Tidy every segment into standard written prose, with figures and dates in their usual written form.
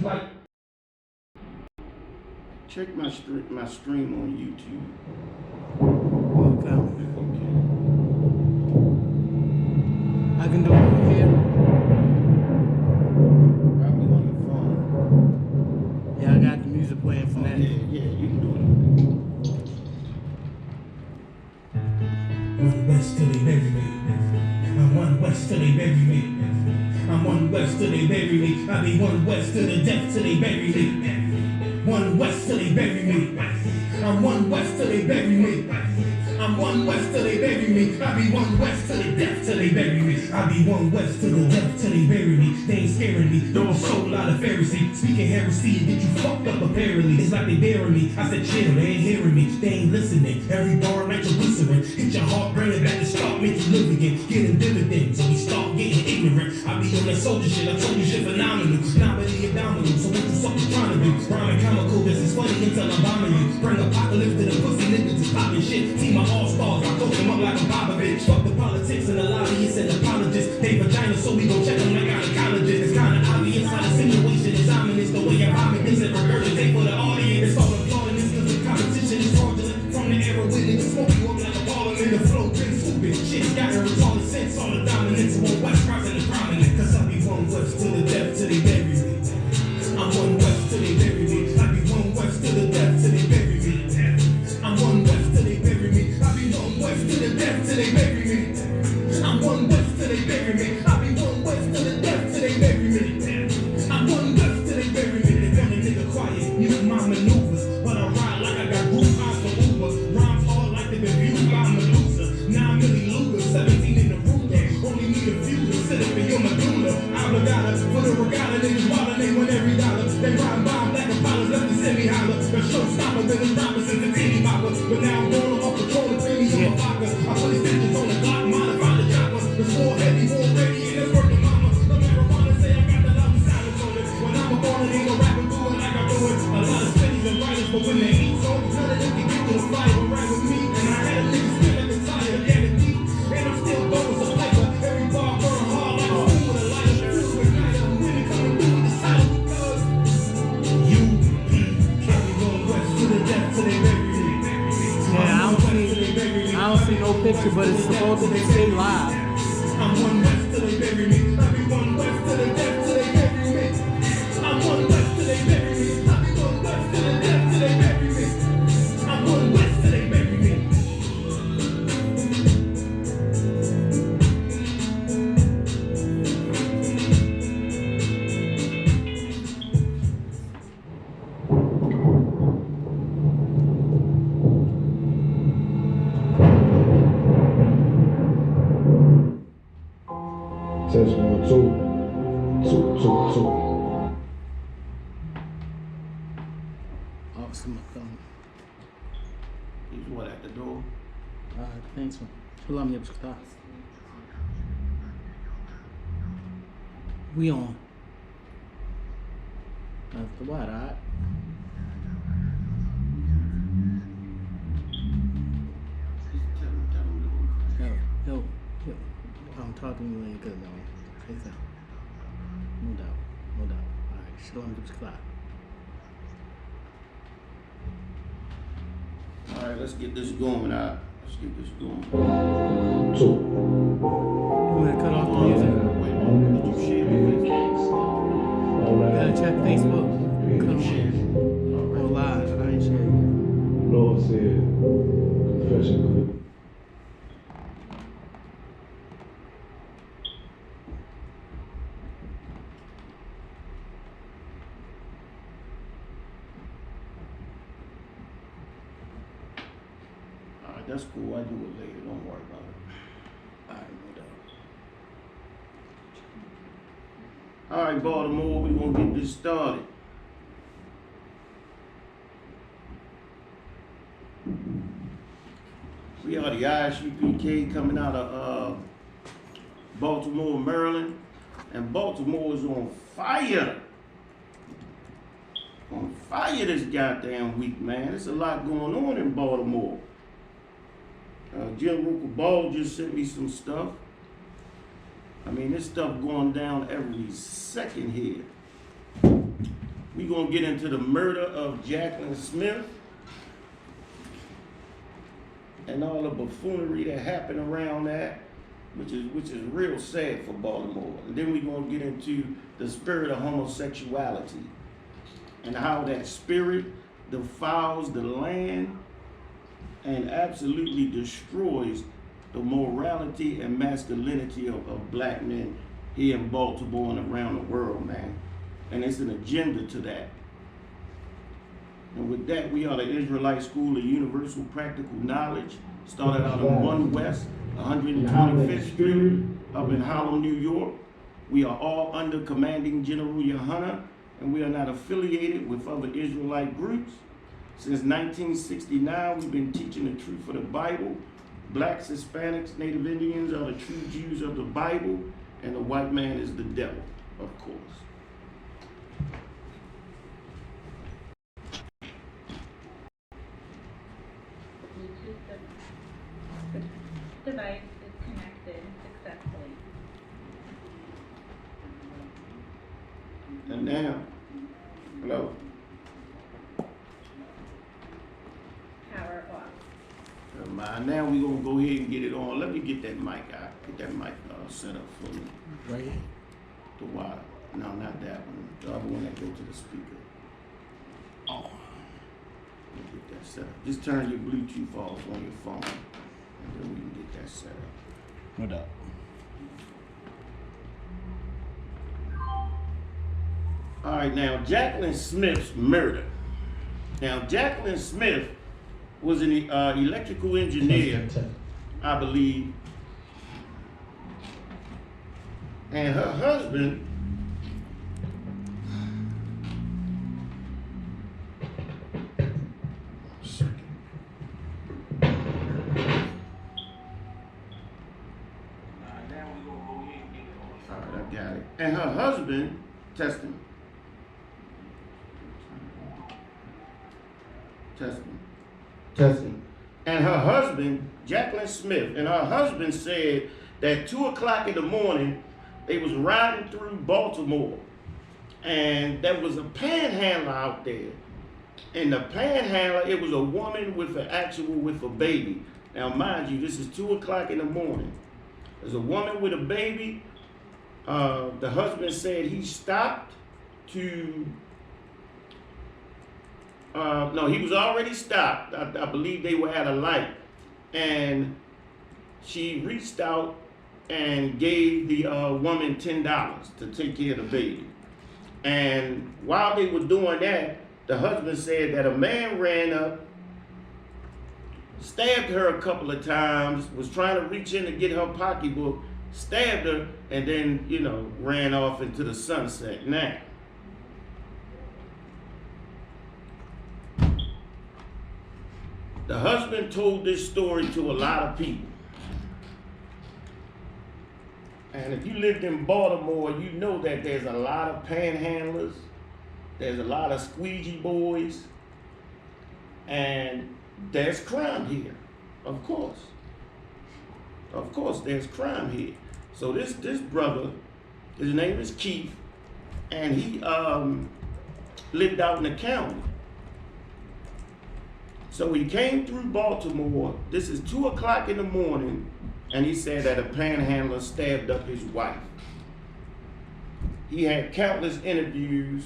like. Check my stream on YouTube. Okay. I can do it from here. Probably on your phone. Yeah, I got the music playing from that. Yeah, you can do it. One West till they bury me. I'm one West till they bury me. I'm one West till they bury me. I be one West to the death till they bury me. One West till they bury me. I'm one West till they bury me. I'm one West till they bury me. I be one West till the death till they bury me. I be one West till the death till they bury me. They ain't scaring me. Don't show a lot of Pharisee. Speaking heresy and get you fucked up apparently. It's like they bury me. I said chill, they ain't hearing me. They ain't listening. Every bar nitroglycerin. Hit your heart, bring it back to start, make you live again. Getting dividends, so we start getting ignorant. I be on that soldier shit. I told you shit phenomenal. Nominally abdominal. So what the fuck you trying to do? Rhyming comical. This is funny until I'm bombing you. Bring apocalypse to the pussy niggas is popping shit. Team of all stars. I coach them up like a Bobovich. Fuck the politics and the lobbyists and apologists. They vagina, so we gon' check them like gynecologist. It's kinda obvious how the situation is ominous. The way I'm bombing is a regurgitate for the audience. It's all applauding this cause the competition is fraudulent. From the era with niggas smoking up like a parliament. The flow been stupid. Shit's got her retarded sense. All the dominance of one West rising and prominent. Cause I be one West to the death till they bury me. I'm one West till they bury me. I be one West to the death till they bury me. I'm one West till they bury me. I be one West to the death till they bury me. I'm one West till they bury me. I be one West to the death till they bury me. I'm one West till they bury me. They want a nigga quiet, use my maneuvers, but I ride like I got group eyes for Uber. Rhymes hard like they been viewed by Medusa. 9 milli Luger, 17 in the ruler. Only need a few to sit up in your medulla. Obligata for the regatta, niggas wildin', they want every dollar. They ride by black Apollos, left the semi-holler. The showstopper, then the rappers and the teeny bopper. But now I'm going off patrol and baby on my vodka. I put these bitches on the clock, modify the chopper. It's more heavy, more ready, and it's working mama. No marijuana say I got the love and silence on it. When I'm a baller, ain't no rapper do it like I do it. A lot of spinnies and writers, but when they eat so, none of them can get to the fire and ride with me. And I had a nigga spin like a tire, yeah, the deep. And I'm still going as a piper. Every bar burn hard like a spoon with a lighter. Feel ignite, I'm really coming through with the silence because you carry one West to the death till they bury me. Yeah, I don't see no picture, but it's supposed to stay live. I'm one West till they bury me. I be one West till the death till they bury me. I'm one West till they bury me. I be one West till the death till they bury me. I'm one West till they bury me. Test 1, 2, 2, 2, 2. Awesome. He's what, at the door? I think so. Salam Isupk. We on. After what, alright? Yo. I'm talking to you ain't good, though. Say so. No doubt. Alright, Shalom Isupk. Alright, let's get this going out. Let's get this going. 2. You want to cut off the music? Wait a minute, did you share your Facebook? All right. Gotta check Facebook. Cut them Share. off. Oh, live. I ain't sharing. Lord said, confession clip. Alright, that's cool. I do it later. Don't worry about it. Alright, no doubt. Alright, Baltimore, we're gonna get this started. We are the Isupk coming out of Baltimore, Maryland. And Baltimore is on fire. On fire this goddamn week, man. There's a lot going on in Baltimore. General Ball just sent me some stuff. I mean, this stuff going down every second here. We're going to get into the murder of Jacqueline Smith and all the buffoonery that happened around that, which is real sad for Baltimore. And then we're going to get into the spirit of homosexuality and how that spirit defiles the land and absolutely destroys the morality and masculinity of black men here in Baltimore and around the world, man. And it's an agenda to that. And with that, we are the Israelite School of Universal Practical Knowledge. Started out in 1 West, 125th Street, up in Harlem, New York. We are all under Commanding General Yohana, and we are not affiliated with other Israelite groups. Since 1969, we've been teaching the truth of the Bible. Blacks, Hispanics, Native Indians are the true Jews of the Bible, and the white man is the devil, of course. The device is connected successfully. And now, hello. Power off. Never mind. Now we're going to go ahead and get it on. Let me get that mic out. Get that mic set up for me. Right here. The water. No, not that one. The other one that goes to the speaker. Oh. Let me get that set up. Just turn your Bluetooth off on your phone, and then we can get that set up. No doubt. All right, now, Jacqueline Smith's murder. Now, Jacqueline Smith was an electrical engineer, I believe, and her husband and her husband, testing. And her husband, Jacqueline Smith, and her husband said that 2 o'clock in the morning, they was riding through Baltimore, and there was a panhandler out there. And the panhandler, it was a woman with a baby. Now, mind you, this is 2 o'clock in the morning. There's a woman with a baby. The husband said he stopped to, no, he was already stopped. I believe they were at a light. And she reached out and gave the woman $10 to take care of the baby. And while they were doing that, the husband said that a man ran up, stabbed her a couple of times, was trying to reach in to get her pocketbook, stabbed her, and then, ran off into the sunset. Now, the husband told this story to a lot of people. And if you lived in Baltimore, you know that there's a lot of panhandlers, there's a lot of squeegee boys, and there's crime here, of course. Of course, there's crime here. So this brother, his name is Keith, and he lived out in the county. So he came through Baltimore. This is 2 o'clock in the morning, and he said that a panhandler stabbed up his wife. He had countless interviews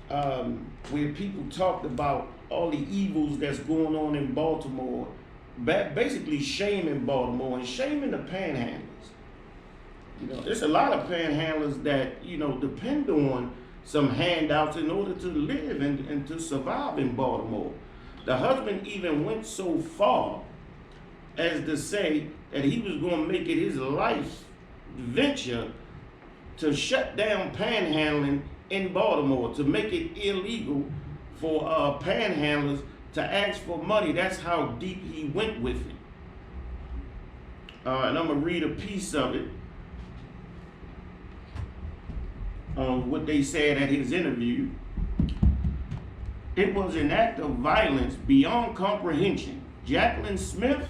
where people talked about all the evils that's going on in Baltimore, basically shaming Baltimore and shaming the panhandlers. There's a lot of panhandlers that, depend on some handouts in order to live and to survive in Baltimore. The husband even went so far as to say that he was going to make it his life venture to shut down panhandling in Baltimore, to make it illegal for panhandlers to ask for money. That's how deep he went with it. And I'm going to read a piece of it. What they said at his interview. It was an act of violence beyond comprehension. Jacqueline Smith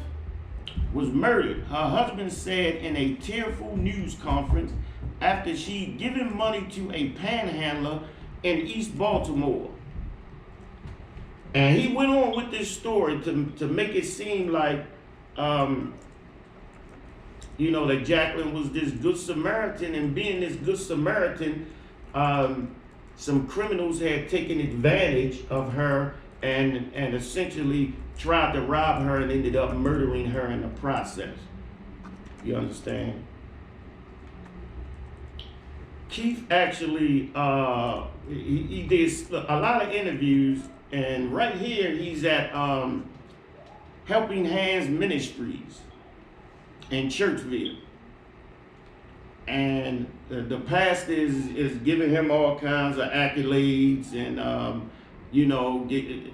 was murdered, her husband said in a tearful news conference after she'd given money to a panhandler in East Baltimore. And he went on with this story to make it seem like, you know, that Jacqueline was this good Samaritan, and being this good Samaritan, some criminals had taken advantage of her and essentially tried to rob her and ended up murdering her in the process. You understand? Keith actually, he did a lot of interviews, and right here he's at Helping Hands Ministries in Churchville. And the pastor is giving him all kinds of accolades and, you know,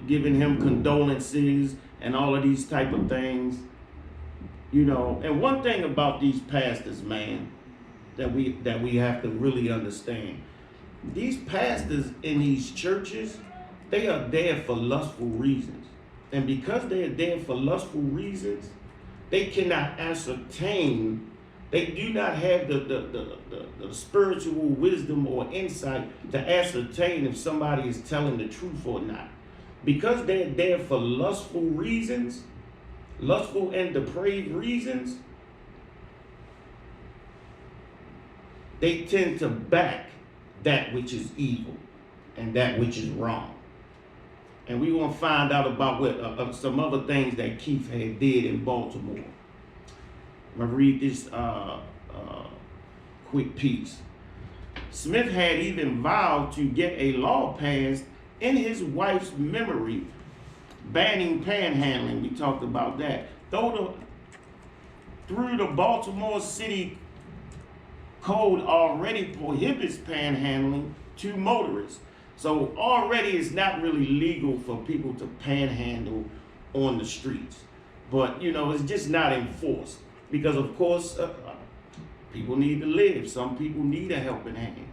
giving him condolences and all of these type of things. You know, and one thing about these pastors, man, that we have to really understand. These pastors in these churches, they are there for lustful reasons. And because they're there for lustful reasons, they cannot ascertain, they do not have the spiritual wisdom or insight to ascertain if somebody is telling the truth or not. Because they're there for lustful reasons, lustful and depraved reasons, they tend to back that which is evil and that which is wrong. And we want to find out about what some other things that Keith had did in Baltimore. I'm going to read this quick piece. Smith had even vowed to get a law passed in his wife's memory banning panhandling. We talked about that. Through the Baltimore City Code already prohibits panhandling to motorists. So already it's not really legal for people to panhandle on the streets. But, you know, it's just not enforced. Because, of course, people need to live. Some people need a helping hand.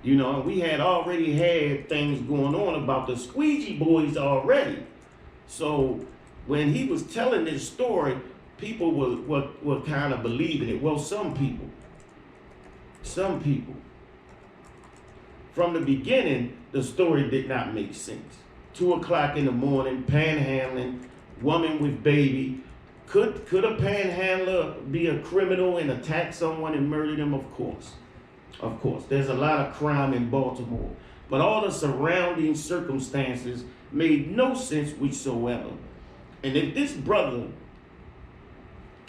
You know, we had already had things going on about the squeegee boys already. So when he was telling this story, people were kind of believing it. Well, some people. From the beginning, the story did not make sense. 2 o'clock in the morning, panhandling, woman with baby. Could a panhandler be a criminal and attack someone and murder them? Of course. Of course. There's a lot of crime in Baltimore. But all the surrounding circumstances made no sense whatsoever. And if this brother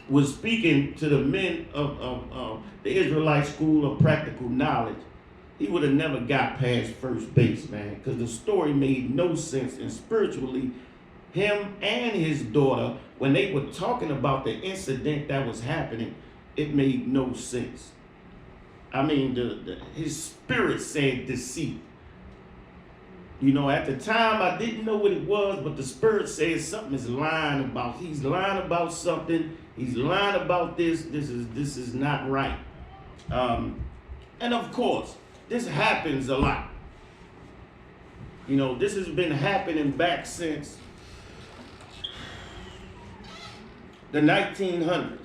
was speaking to the men of the Israelite School of Practical Knowledge, he would have never got past first base, man, because the story made no sense. And spiritually, him and his daughter, when they were talking about the incident that was happening, it made no sense. I mean, his spirit said deceit. You know, at the time, I didn't know what it was, but the spirit says something is lying about. He's lying about something. He's lying about this. This is not right. And of course, this happens a lot. You know, this has been happening back since the 1900s,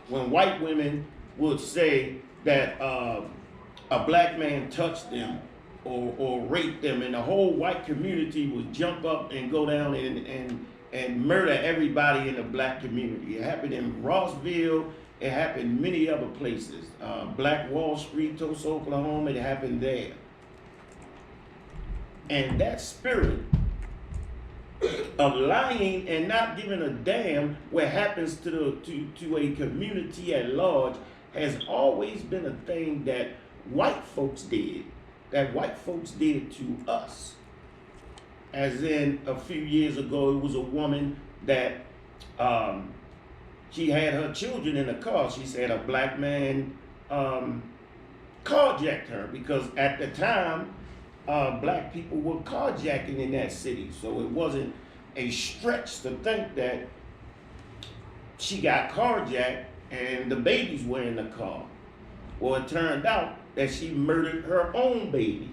when white women would say that a black man touched them or raped them, and the whole white community would jump up and go down and murder everybody in the black community. It happened in Rossville. It happened many other places. Black Wall Street, Tulsa, Oklahoma, it happened there. And that spirit of lying and not giving a damn what happens to a community at large has always been a thing that white folks did to us. As in, a few years ago, it was a woman that she had her children in a car. She said a black man carjacked her, because at the time, black people were carjacking in that city. So it wasn't a stretch to think that she got carjacked and the babies were in the car. Well, it turned out that she murdered her own babies.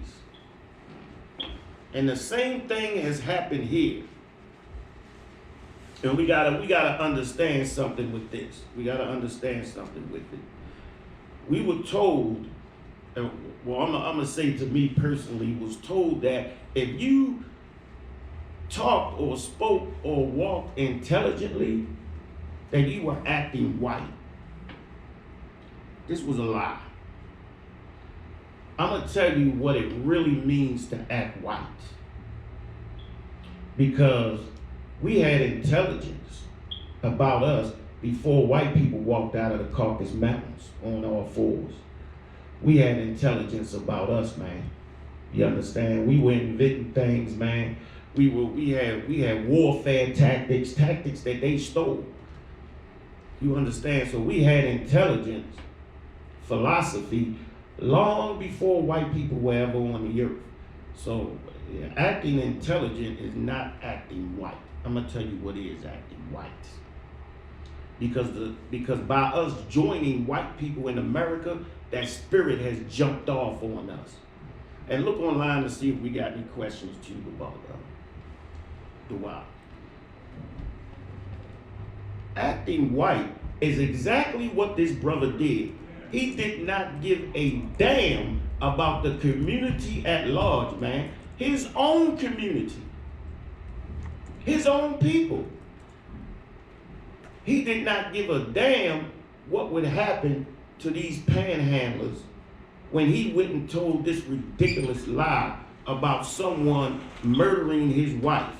And the same thing has happened here. And we gotta understand something with this. We gotta understand something with it. We were told well, I'm gonna say to me personally, was told that if you talked or spoke or walked intelligently, that you were acting white. This was a lie. I'm gonna tell you what it really means to act white. Because we had intelligence about us before white people walked out of the Caucasus Mountains on all fours. We had intelligence about us, man. You understand? We were inventing things, man. We had warfare tactics that they stole. You understand? So we had intelligence, philosophy, long before white people were ever on the earth. So acting intelligent is not acting white. I'm gonna tell you what is acting white. Because by us joining white people in America, that spirit has jumped off on us. And look online to see if we got any questions too about the why. Acting white is exactly what this brother did. He did not give a damn about the community at large, man. His own community. His own people. He did not give a damn what would happen to these panhandlers when he went and told this ridiculous lie about someone murdering his wife.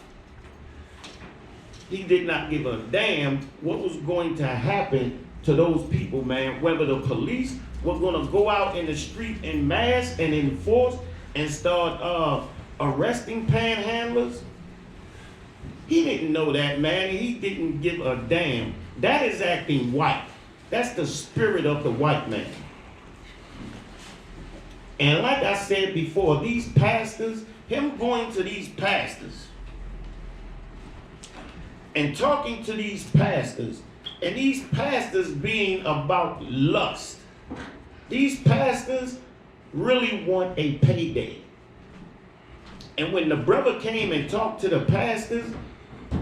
He did not give a damn what was going to happen to those people, man. Whether the police were going to go out in the street en masse and enforce and start arresting panhandlers. He didn't know that, man. He didn't give a damn. That is acting white. That's the spirit of the white man. And like I said before, these pastors, him going to these pastors and talking to these pastors, and these pastors being about lust. These pastors really want a payday. And when the brother came and talked to the pastors,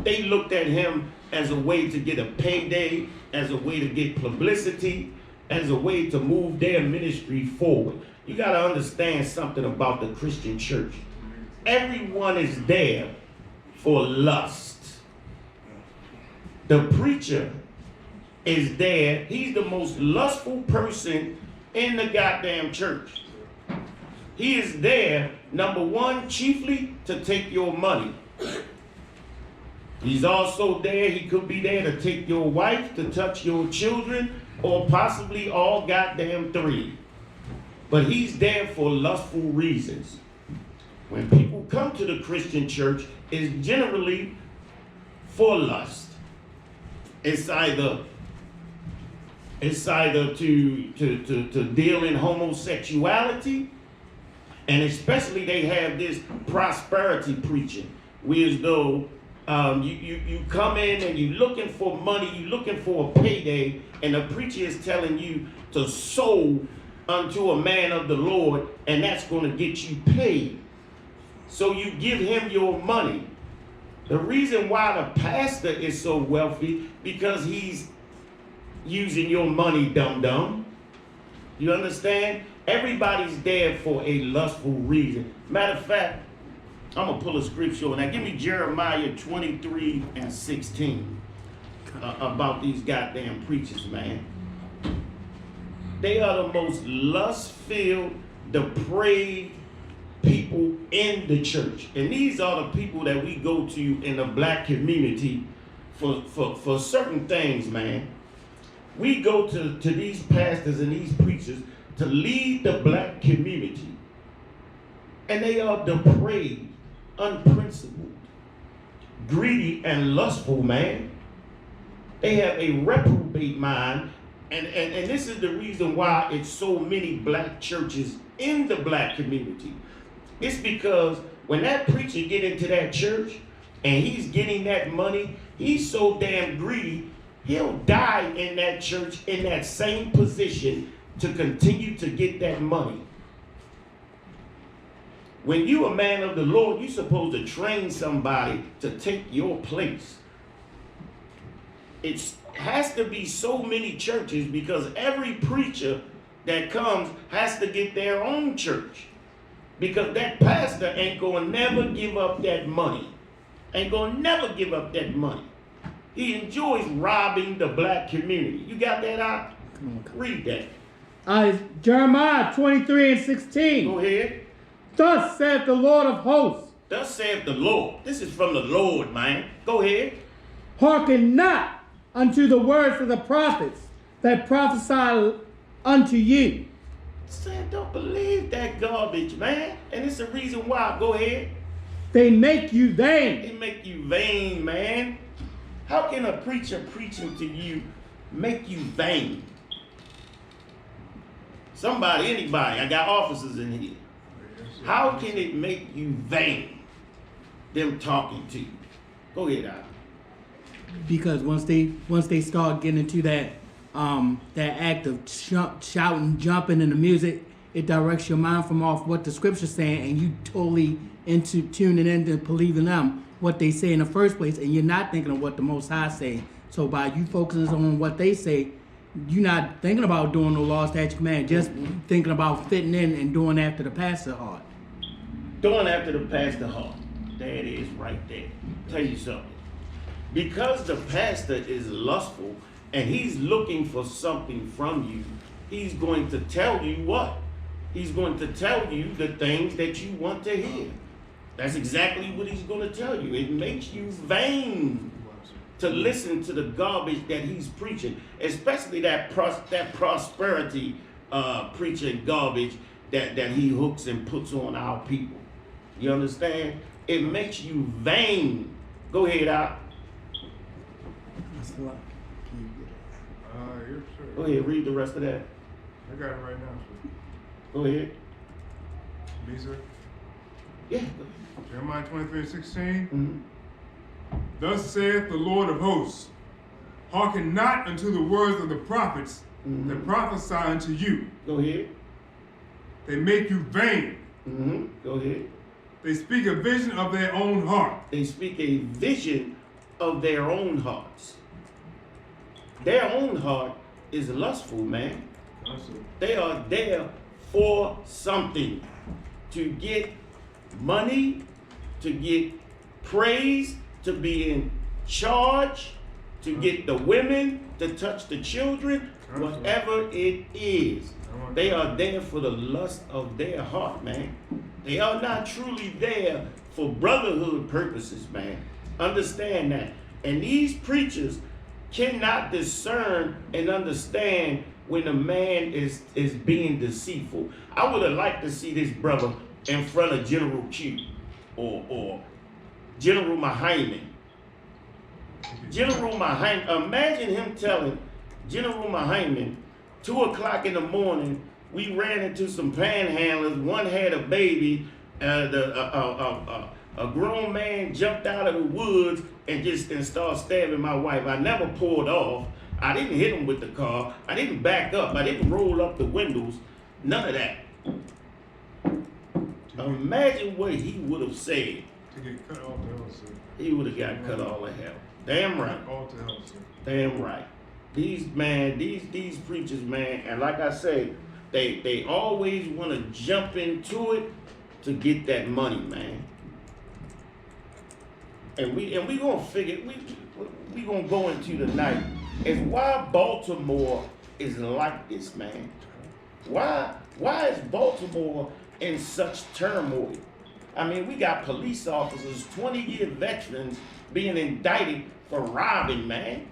they looked at him as a way to get a payday, as a way to get publicity, as a way to move their ministry forward. You got to understand something about the Christian church. Everyone is there for lust. The preacher is there. He's the most lustful person in the goddamn church. He is there, number one, chiefly to take your money. He's also there, he could be there to take your wife, to touch your children, or possibly all goddamn three. But he's there for lustful reasons. When people come to the Christian church, it's generally for lust. It's either to deal in homosexuality, and especially they have this prosperity preaching, where as though you come in and you're looking for money, you're looking for a payday, and the preacher is telling you to sow unto a man of the Lord, and that's going to get you paid. So you give him your money. The reason why the pastor is so wealthy, because he's using your money, dum-dum. You understand? Everybody's there for a lustful reason. Matter of fact, I'm going to pull a scripture. Now give me Jeremiah 23:16 about these goddamn preachers, man. They are the most lust-filled, depraved people in the church. And these are the people that we go to in the black community for certain things, man. We go to these pastors and these preachers to lead the black community. And they are depraved, unprincipled, greedy, and lustful, man. They have a reprobate mind. And this is the reason why it's so many black churches in the black community. It's because when that preacher get into that church and he's getting that money, he's so damn greedy, he'll die in that church in that same position to continue to get that money. When you a man of the Lord, you're supposed to train somebody to take your place. It has to be so many churches because every preacher that comes has to get their own church. Because that pastor ain't gonna never give up that money. Ain't gonna never give up that money. He enjoys robbing the black community. You got that out? Read that. Jeremiah 23:16. Go ahead. Thus saith the Lord of hosts, Thus saith the Lord. This is from the Lord, man. Go ahead. hearken not unto the words of the prophets that prophesy unto you. Saying, don't believe that garbage, man. And it's the reason why. Go ahead. They make you vain. They make you vain, man. How can a preacher preaching to you make you vain? Somebody, anybody, I got officers in here. How can it make you vain? Them talking to you. Go ahead, Al. Because once they start getting into that act of shouting, jumping in the music, it directs your mind from off what the scripture's saying, and you totally into tuning into believing them what they say in the first place, and you're not thinking of what the Most High say. So by you focusing on what they say, you're not thinking about doing no law, statute, command, just thinking about fitting in and doing after the pastor heart. Doing after the pastor heart. There it is right there. Tell you something. Because the pastor is lustful and he's looking for something from you, he's going to tell you what? He's going to tell you the things that you want to hear. That's exactly what he's going to tell you. It makes you vain to listen to the garbage that he's preaching, especially that prosperity preaching garbage that he hooks and puts on our people. You understand? It makes you vain. Go ahead, Al. That's a lot. Yes, sir. Go ahead, read the rest of that. I got it right now, sir. Go ahead. Me, sir. Yeah. Jeremiah 23:16. Mm-hmm. Thus saith the Lord of hosts, hearken not unto the words of the prophets that prophesy unto you. Go ahead. They make you vain. Mm-hmm. Go ahead. They speak a vision of their own heart. They speak a vision of their own hearts. Their own heart is lustful, man. Yes, sir. They are there for something. To get money, to get praise, to be in charge, to get the women, to touch the children, whatever it is. They are there for the lust of their heart, man. They are not truly there for brotherhood purposes, man. Understand that. And these preachers cannot discern and understand when a man is being deceitful. I would have liked to see this brother in front of General Q or General Mahayman. General Mahayman, imagine him telling General Mahayman, 2 o'clock in the morning, we ran into some panhandlers. One had a baby. A grown man jumped out of the woods and started stabbing my wife. I never pulled off. I didn't hit him with the car. I didn't back up. I didn't roll up the windows. None of that. Imagine what he would have said. To get cut off to hell, sir. He would have got cut all to hell. Damn right. All to hell, sir. Damn right. These preachers, man, and like I say, they always want to jump into it to get that money, man. And we gonna figure we gonna go into tonight is why Baltimore is like this, man. Why is Baltimore in such turmoil? I mean, we got police officers, 20-year veterans being indicted for robbing, man.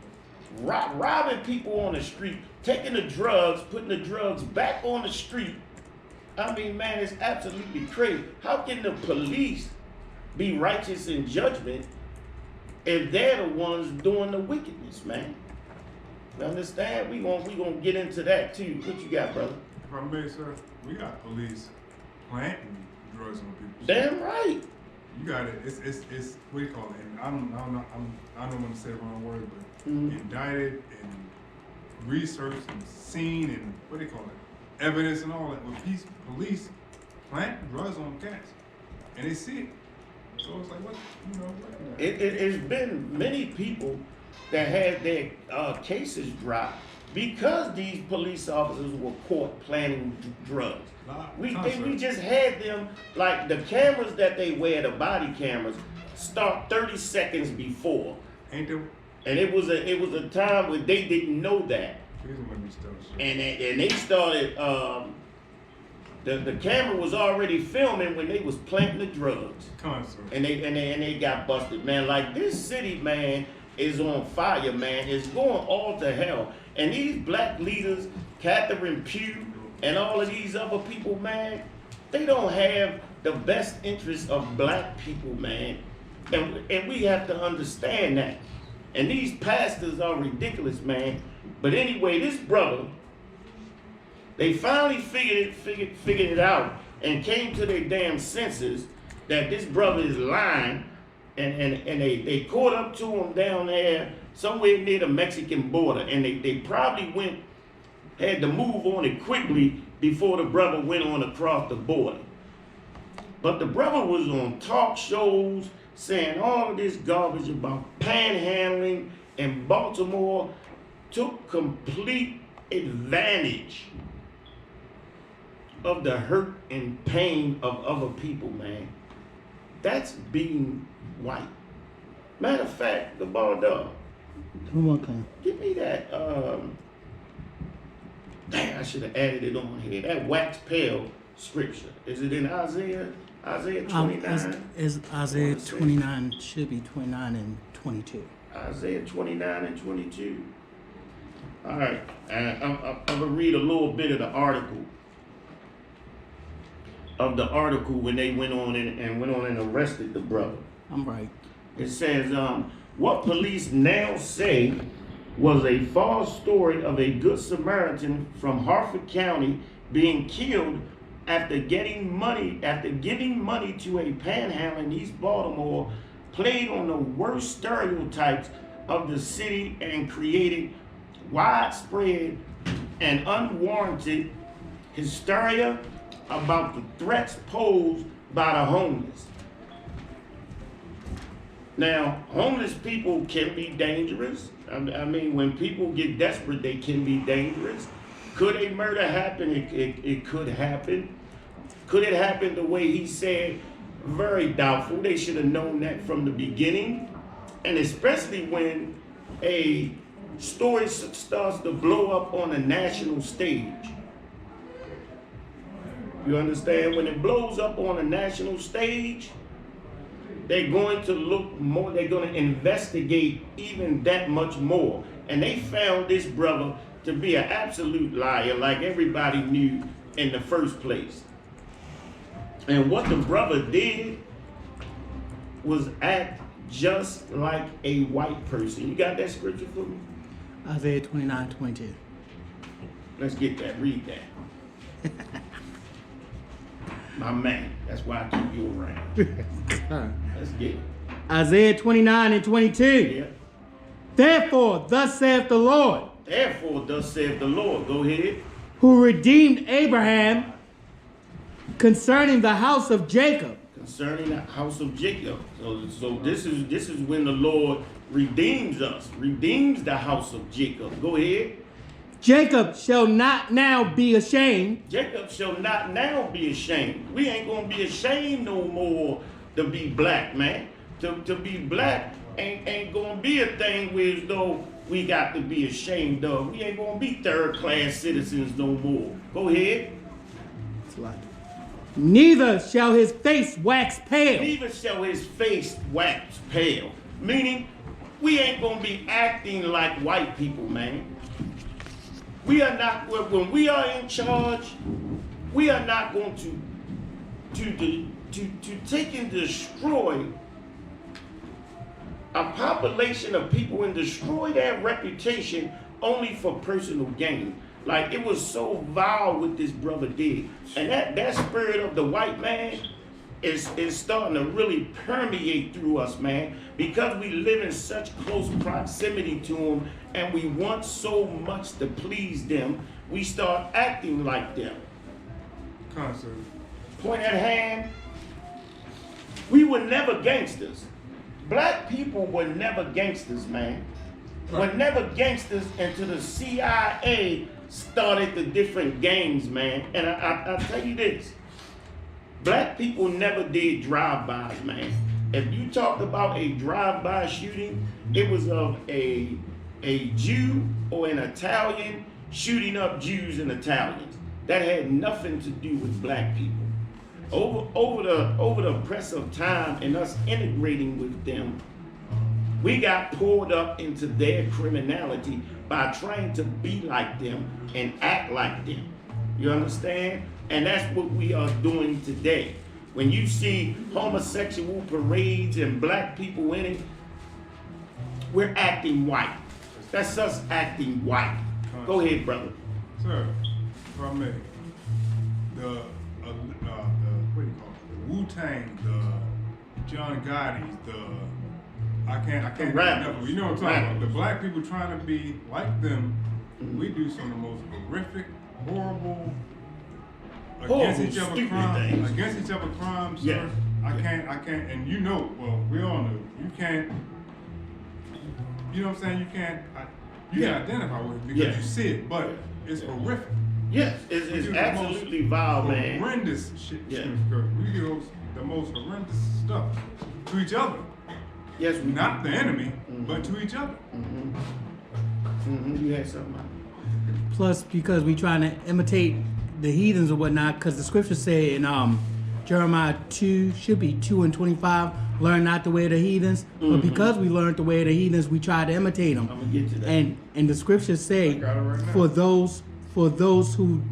Robbing people on the street, taking the drugs, putting the drugs back on the street. I mean, man, it's absolutely crazy. How can the police be righteous in judgment if they're the ones doing the wickedness, man? You understand? We gonna get into that too. What you got, brother? If I may, sir, we got police planting drugs on people. Damn right. You got it. It's what do you call it? And I don't want to say the wrong word, but indicted and researched and seen and what do you call it? Evidence and all that. But police plant drugs on cats, and they see it. So it's like, what, It's been many people that had their cases dropped because these police officers were caught planting drugs. We Concert. just had them, like the cameras that they wear, the body cameras, start 30 seconds before. Ain't there? And it was a time where they didn't know that. These are when we start shit. And they started the camera was already filming when they was planting the drugs. Concert. And they got busted, man. Like this city, man, is on fire, man. It's going all to hell. And these black leaders, Catherine Pugh, and all of these other people, man, they don't have the best interests of black people, man. And we have to understand that. And these pastors are ridiculous, man. But anyway, this brother, they finally figured it out and came to their damn senses that this brother is lying, and they caught up to him down there somewhere near the Mexican border, and they probably had to move on it quickly before the brother went on across the border. But the brother was on talk shows saying all of this garbage about panhandling, and Baltimore took complete advantage of the hurt and pain of other people, man. That's being white. Matter of fact, the ball dog, give me that, I should have added it on here. That wax pale scripture. Is it in Isaiah 29? Is Isaiah 29, should be 29 and 22. Isaiah 29 and 22. All right, I'm going to read a little bit of the article. When they went on and arrested the brother. I'm right. It says, what police now say was a false story of a good Samaritan from Harford County being killed after giving money to a panhandler in East Baltimore, played on the worst stereotypes of the city and created widespread and unwarranted hysteria about the threats posed by the homeless. Now, homeless people can be dangerous. I mean, when people get desperate, they can be dangerous. Could a murder happen? It could happen. Could it happen the way he said? Very doubtful. They should have known that from the beginning. And especially when a story starts to blow up on a national stage. You understand? When it blows up on a national stage, they're going to look more, they're going to investigate even that much more. And they found this brother to be an absolute liar, like everybody knew in the first place. And what the brother did was act just like a white person. You got that scripture for me? Isaiah 29, 22. Let's get that. Read that. My man. That's why I keep you around. Let's get it. Isaiah 29 and 22. Yeah. Therefore, thus saith the Lord. Therefore, thus saith the Lord. Go ahead. Who redeemed Abraham concerning the house of Jacob. Concerning the house of Jacob. So this is when the Lord redeems us. Redeems the house of Jacob. Go ahead. Jacob shall not now be ashamed. Jacob shall not now be ashamed. We ain't gonna be ashamed no more to be black, man. To be black ain't gonna be a thing where as though we got to be ashamed of. We ain't gonna be third-class citizens no more. Go ahead. Neither shall his face wax pale. Neither shall his face wax pale. Meaning, we ain't gonna be acting like white people, man. We are not, when we are in charge, we are not going to take and destroy a population of people and destroy their reputation only for personal gain. Like, it was so vile what this brother did. And that spirit of the white man is starting to really permeate through us, man, because we live in such close proximity to them and we want so much to please them, we start acting like them. Concert. Point at hand, we were never gangsters. Black people were never gangsters, man. Whenever gangsters into the CIA started the different gangs, man, and I tell you this, black people never did drive-bys, man. If you talked about a drive-by shooting, it was of a Jew or an Italian shooting up Jews and Italians. That had nothing to do with black people. Over the press of time and us integrating with them, we got pulled up into their criminality by trying to be like them and act like them. You understand? And that's what we are doing today. When you see homosexual parades and black people in it, we're acting white. That's us acting white. Go ahead, brother. Sir, if I may, the what do you call it? The Wu-Tang, the John Gotti's, I can't The get rappers. enough. You know what I'm talking about? The black people trying to be like them. We do some of the most horrific, horrible, against each other crimes. Yeah. Sir. I can't, and you know, well, we all know, you can't, you know what I'm saying? You can't, you can identify with it because you see it, but it's horrific. Yes, it's absolutely vile, man. Horrendous shit. Yeah. We do the most horrendous stuff to each other. Yes, we Not the enemy, but to each other. You had something. Plus, because we trying to imitate the heathens or whatnot, because the scriptures say in Jeremiah 2, should be 2 and 25, learn not the way of the heathens. But because we learned the way of the heathens, we try to imitate them. I'm gonna get to that. And the scriptures say, got it right now. for those who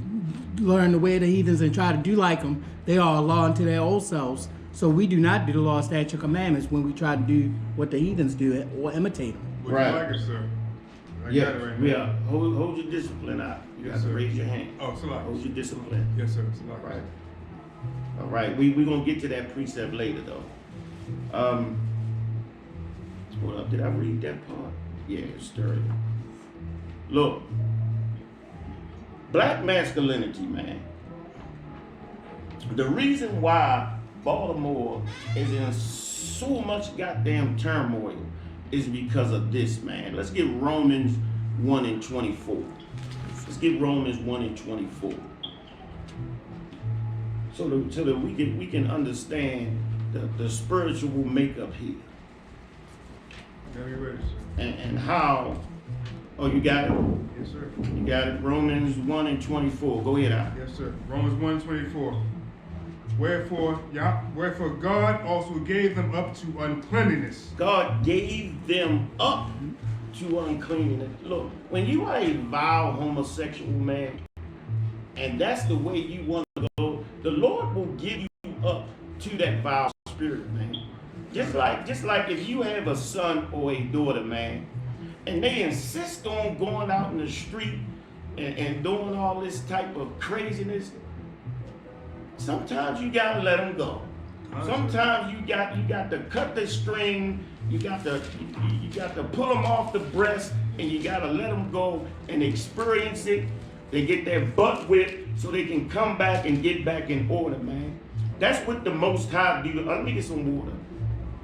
learn the way of the heathens and try to do like them, they are a law unto their old selves. So we do not do the law, statute, commandments when we try to do what the heathens do or imitate them. Would you like it, sir? I got it right now. Yeah. Hold your discipline out. You have to sir. raise your hand. Oh, so like, Hold your discipline. yes, sir. It's like, Right. All right. We gonna get to that precept later, though. Hold up. Did I read that part? Yeah, it's 30. Look, black masculinity, man. The reason why Baltimore is in so much goddamn turmoil is because of this, man. Let's get Romans 1 and 24. Let's get Romans 1 and 24. So that we can understand the spiritual makeup here. got me ready, sir. And how, oh, you got it? Yes, sir. You got it? Romans 1 and 24. Go ahead, Al. Yes, sir. Romans 1:24. Wherefore God also gave them up to uncleanness. God gave them up to uncleanness. Look, when you are a vile homosexual man, and that's the way you want to go, the Lord will give you up to that vile spirit, man. Just like if you have a son or a daughter, man, and they insist on going out in the street and doing all this type of craziness, sometimes you gotta let them go. Sometimes you got to cut the string. You got to pull them off the breast, and you gotta let them go and experience it. They get their butt whipped so they can come back and get back in order, man. That's what the Most High do. Let me get some water.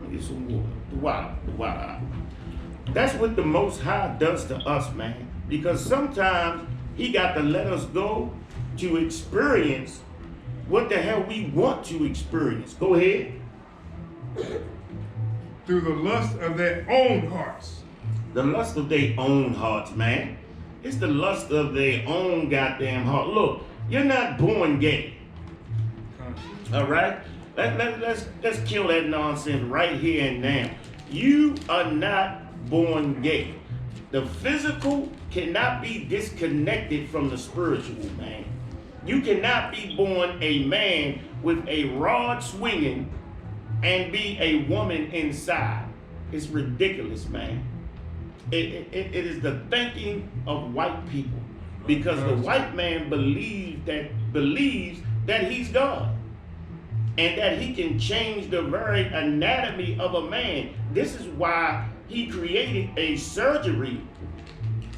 The water. That's what the Most High does to us, man. Because sometimes He got to let us go to experience what the hell we want to experience. Go ahead. Through the lust of their own hearts. The lust of their own hearts, man. It's the lust of their own goddamn heart. Look, you're not born gay. All right? Let's kill that nonsense right here and now. You are not born gay. The physical cannot be disconnected from the spiritual, man. You cannot be born a man with a rod swinging and be a woman inside. It's ridiculous, man. It is the thinking of white people, because the white man believes that he's God and that he can change the very anatomy of a man. This is why he created a surgery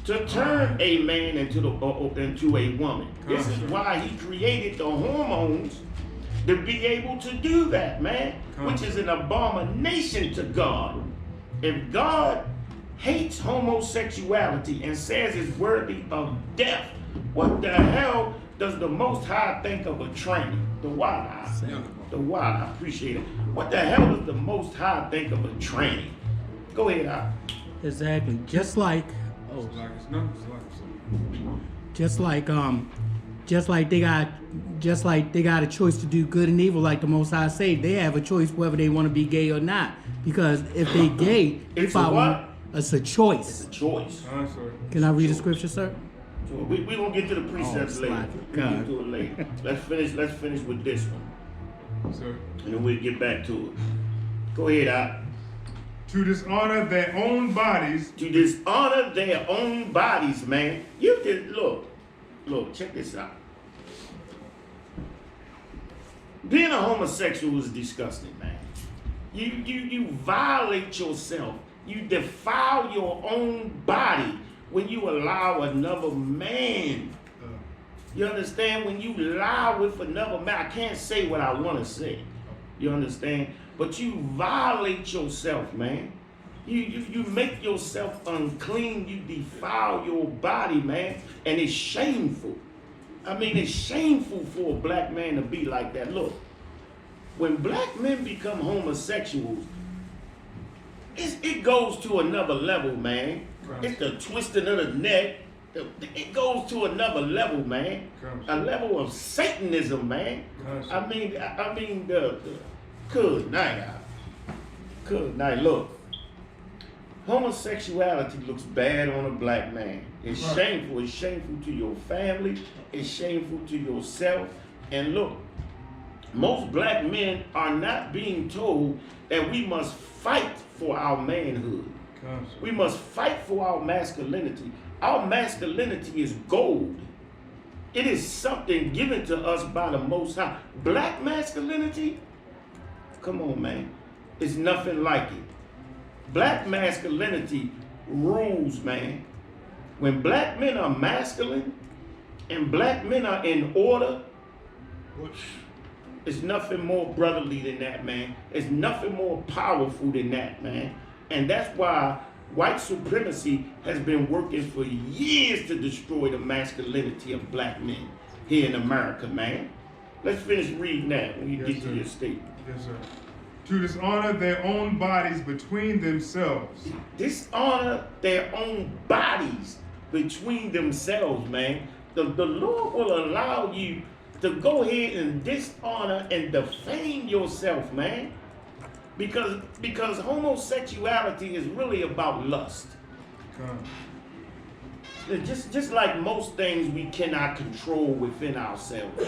to turn a man into a woman. This is why he created the hormones to be able to do that, man, which is an abomination to God. If God hates homosexuality and says it's worthy of death, what the hell does the Most High think of a tranny? The why? The why? I appreciate it. What the hell does the Most High think of a tranny? Go ahead, Al. Exactly. Just like they got a choice to do good and evil, like the Most High say. They have a choice whether they want to be gay or not. Because if they gay, It's a what? It's a choice. It's a choice. Can I read the scripture, sir? We gonna get to the precepts later. We'll get to it later. Let's finish with this one. Sir. And then we'll get back to it. Go ahead, Al. To dishonor their own bodies. To dishonor their own bodies, man. You just look, check this out. Being a homosexual is disgusting, man. You violate yourself. You defile your own body when you allow another man. You understand? When you lie with another man, I can't say what I want to say. You understand? But you violate yourself, man. You make yourself unclean. You defile your body, man. And it's shameful. I mean, it's shameful for a black man to be like that. Look, when black men become homosexuals, it goes to another level, man. Right. It's the twisting of the neck. It goes to another level, man. A level of Satanism, man. I mean, the good night, Al. Good night. Look, homosexuality looks bad on a black man. It's shameful. It's shameful to your family. It's shameful to yourself. And look, most black men are not being told that we must fight for our manhood. We must fight for our masculinity. Our masculinity is gold. It is something given to us by the Most High. Black masculinity, come on, man. It's nothing like it. Black masculinity rules, man. When black men are masculine and black men are in order, it's nothing more brotherly than that, man. It's nothing more powerful than that, man. And that's why white supremacy has been working for years to destroy the masculinity of black men here in America, man. Let's finish reading that when you get to your statement. Yes, sir. To dishonor their own bodies between themselves. Dishonor their own bodies between themselves, man. The Lord will allow you to go ahead and dishonor and defame yourself, man. Because homosexuality is really about lust. Just like most things we cannot control within ourselves.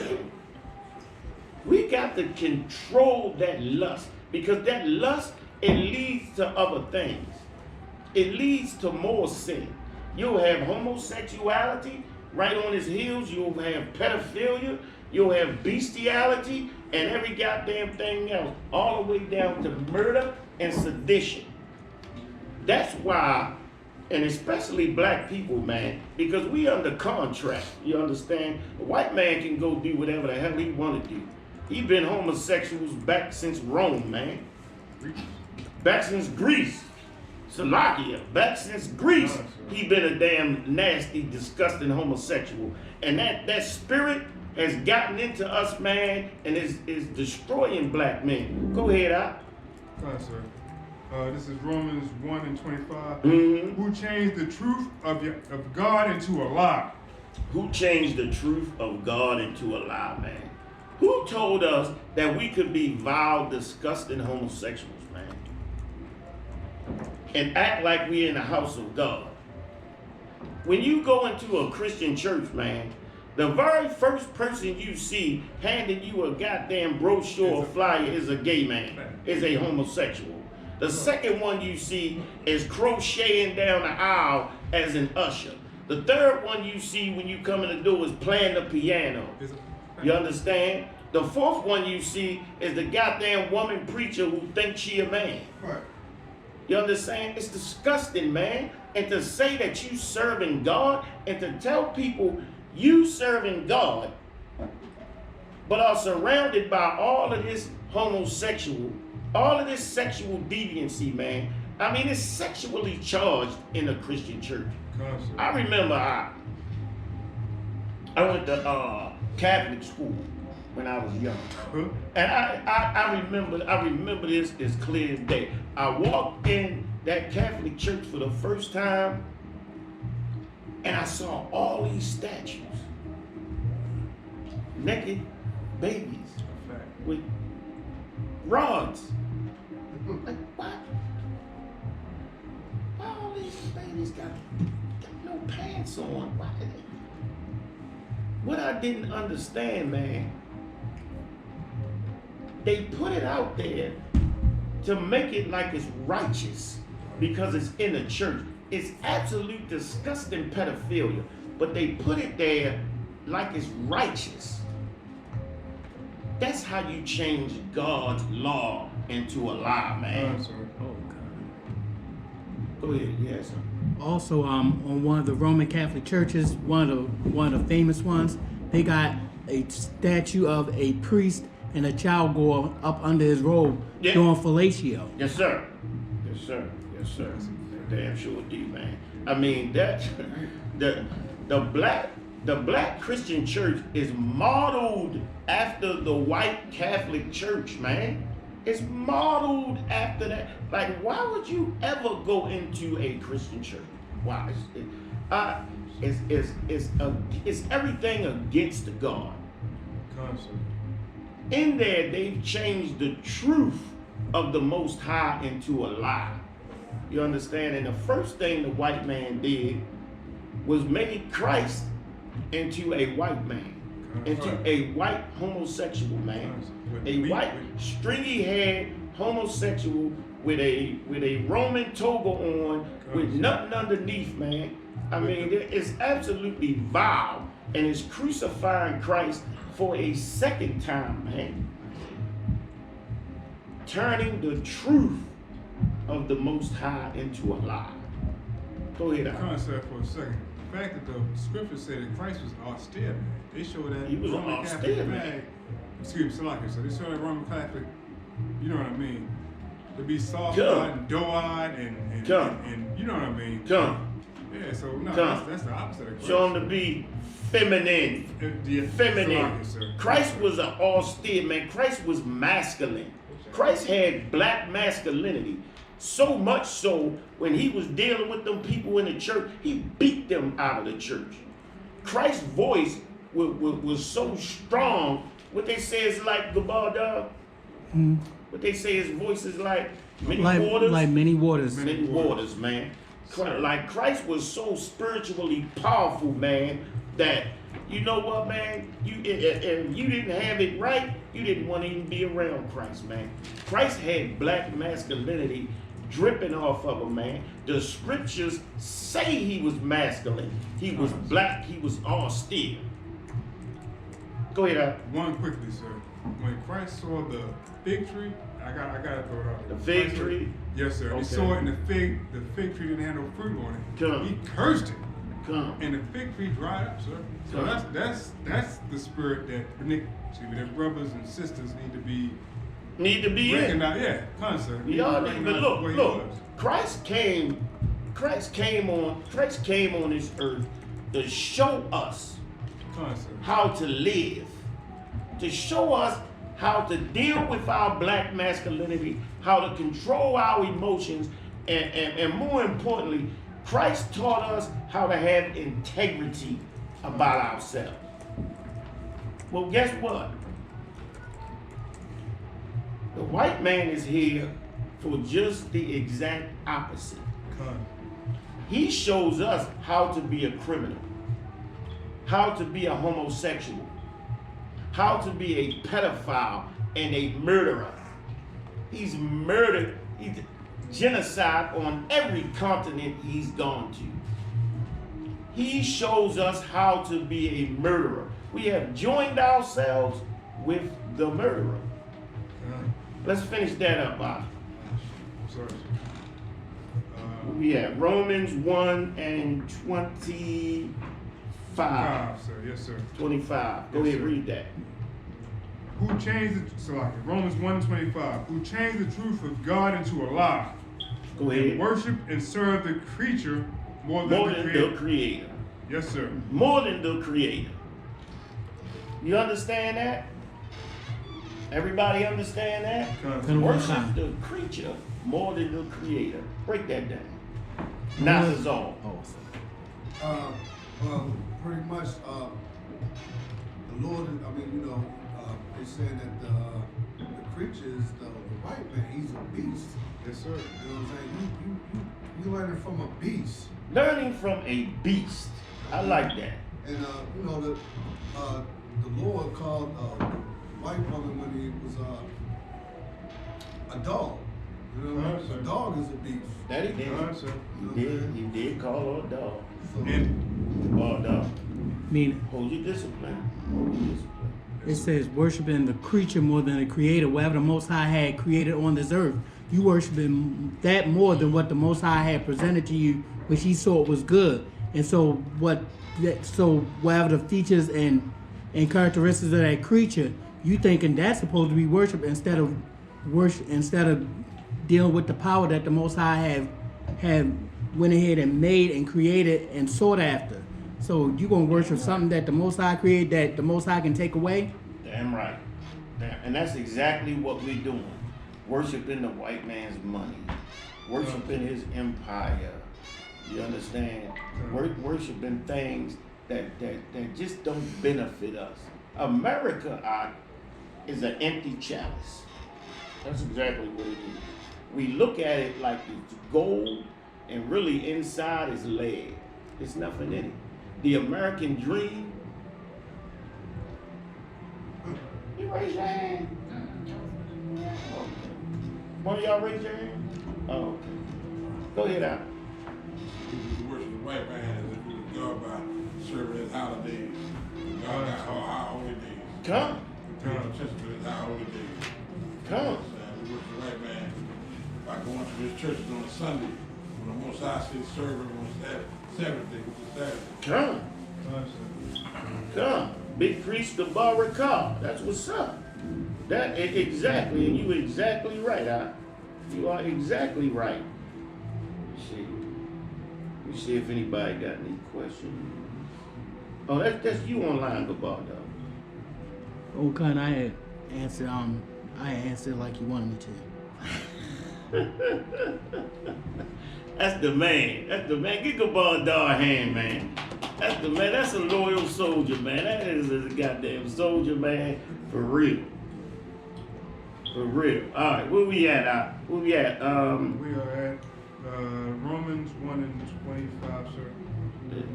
We got to control that lust, because that lust, it leads to other things. It leads to more sin. You'll have homosexuality right on his heels. You'll have pedophilia. You'll have bestiality and every goddamn thing else, all the way down to murder and sedition. That's why, and especially black people, man, because we under contract, you understand? A white man can go do whatever the hell he want to do. He been homosexuals back since Rome, man. Back since Greece. Slovakia, back since Greece, he been a damn nasty, disgusting homosexual. And that spirit has gotten into us, man, and is destroying black men. Go ahead, Al. Right, sir. This is Romans 1:25. Mm-hmm. Who changed the truth of God into a lie? Who changed the truth of God into a lie, man? Who told us that we could be vile, disgusting homosexuals, man? And act like we're in the house of God. When you go into a Christian church, man, the very first person you see handing you a goddamn brochure or flyer is a gay man, is a homosexual. The second one you see is crocheting down the aisle as an usher. The third one you see when you come in the door is playing the piano. You understand? The fourth one you see is the goddamn woman preacher who thinks she a man. Right. You understand? It's disgusting, man. And to say that you serving God and to tell people you serving God, but are surrounded by all of this homosexual, all of this sexual deviancy, man. I mean, it's sexually charged in a Christian church. Come, sir. I remember I went to Catholic school when I was young. And I remember this as clear as day. I walked in that Catholic church for the first time, and I saw all these statues. Naked babies with rods. Like, what? Why all these babies got no pants on? Why did they? What I didn't understand, man, they put it out there to make it like it's righteous because it's in the church. It's absolute disgusting pedophilia, but they put it there like it's righteous. That's how you change God's law into a lie, man. Come, sir. Oh God. Go ahead, yes. Also, on one of the Roman Catholic churches, one of the famous ones, they got a statue of a priest and a child girl up under his robe Yeah. doing fellatio. Yes, sir. Yes, sir. Yes, sir. Damn sure do, man. I mean, that the black Christian church is modeled after the white Catholic church, man. It's modeled after that. Like, why would you ever go into a Christian church? Why? It's everything against God. Come, sir. In there, they've changed the truth of the Most High into a lie. You understand? And the first thing the white man did was make Christ into a white man, into a white homosexual man, a white stringy-haired homosexual with a Roman toga on, with nothing underneath, man. I mean, it's absolutely vile, and it's crucifying Christ for a second time, man. Turning the truth of the Most High into a lie. Go ahead, Al. Concept for a second. The fact that the scripture said that Christ was austere, man. They show that He was Roman austere, Catholic man. bag. Excuse me, Salaki. So they show that Roman Catholic, you know what I mean? To be soft-eyed and doe-eyed and you know what I mean? Come. Yeah, so no, Come. that's the opposite of Christ. Show him to be feminine. Feminine. Salaki, sir. Christ was an austere man. Christ was masculine. Christ had black masculinity. So much so, when he was dealing with them people in the church, he beat them out of the church. Christ's voice was so strong. What they say is like Gabar dog. What they say his voice is like many waters. Like many waters. Many waters, man. Like Christ was so spiritually powerful, man, that you know what, man? If you didn't have it right, you didn't want to even be around Christ, man. Christ had black masculinity dripping off of him, man. The scriptures say he was masculine. He was black. He was austere. Go ahead, Al. One quickly, sir. When Christ saw the fig tree, I gotta throw it out. The fig tree? Yes, sir. Okay. He saw it in the fig tree didn't have no fruit on it. Come. He cursed it. Come. And the fig tree dried up, sir. So Come. that's the spirit that brothers and sisters need to be in. recognized. Yeah, concept. We all need, but look. Christ came on this earth to show us how to live, to show us how to deal with our black masculinity, how to control our emotions, and more importantly, Christ taught us how to have integrity about ourselves. Well, guess what? The white man is here for just the exact opposite. He shows us how to be a criminal, how to be a homosexual, how to be a pedophile and a murderer. He's murdered, he's genocide on every continent he's gone to. He shows us how to be a murderer. We have joined ourselves with the murderer. Let's finish that up, Bob. Sorry. We have Romans 1 and 25. Sir. Yes, sir. 25. Go Yes, ahead, sir. read that. Who changed Romans 1:25, who changed the truth of God into a lie Go ahead. And worship and serve the creature more than More the than creator. the creator. Yes, sir. More than the creator. You understand that? Everybody understand that? Con- Worship the creature more than the creator. Break that down. Now it's all. Oh, Well, pretty much, the Lord, I mean, you know, it's saying that the creature is the white man, he's a beast. Yes, sir. You know what I'm saying? You learning from a beast. Learning from a beast. I like that. And, you know, the Lord called the white woman when he was a dog. You know what I mean? A dog is a beast. That he did. Con, sir. He did call her a dog. So, And Or a dog. mean, Hold your discipline. Hold your discipline. it says worshiping the creature more than the creator. Whatever the Most High had created on this earth, you worshiping that more than what the Most High had presented to you, which He saw was good. And so whatever the features and characteristics of that creature, you thinking that's supposed to be worship instead of dealing with the power that the Most High have went ahead and made and created and sought after. So you gonna worship something that the Most High created that the Most High can take away? Damn right. And that's exactly what we're doing. Worshiping the white man's money. Worshiping his empire. You understand? Worshiping things that just don't benefit us. America is an empty chalice. That's exactly what it is. We look at it like it's gold, and really inside is lead. There's nothing in it. The American dream. You raise your hand. Okay. One of y'all raise your hand? Oh, okay. Go ahead out. You worship the white man as if he was God by serving his holidays. God got all our holy days. Come. Pay no attention to his our holy days. Come. We worship the white man by going to his churches on a Sunday when the Most High says serving on Saturday, which is Saturday. Come. Con, sir. Come. Big priest of Barakah. That's what's up. Exactly, and you exactly right, huh? You are exactly right. Let me see if anybody got any questions. Oh, that's you online, Gabardo. Oh, kind I had answered like you wanted me to. That's the man. That's the man. Get Gabardo a hand, man. That's the man. That's a loyal soldier, man. That is a goddamn soldier, man. For real. For real. All right, where we at? Where we at? We are at Romans 1 and 25, sir.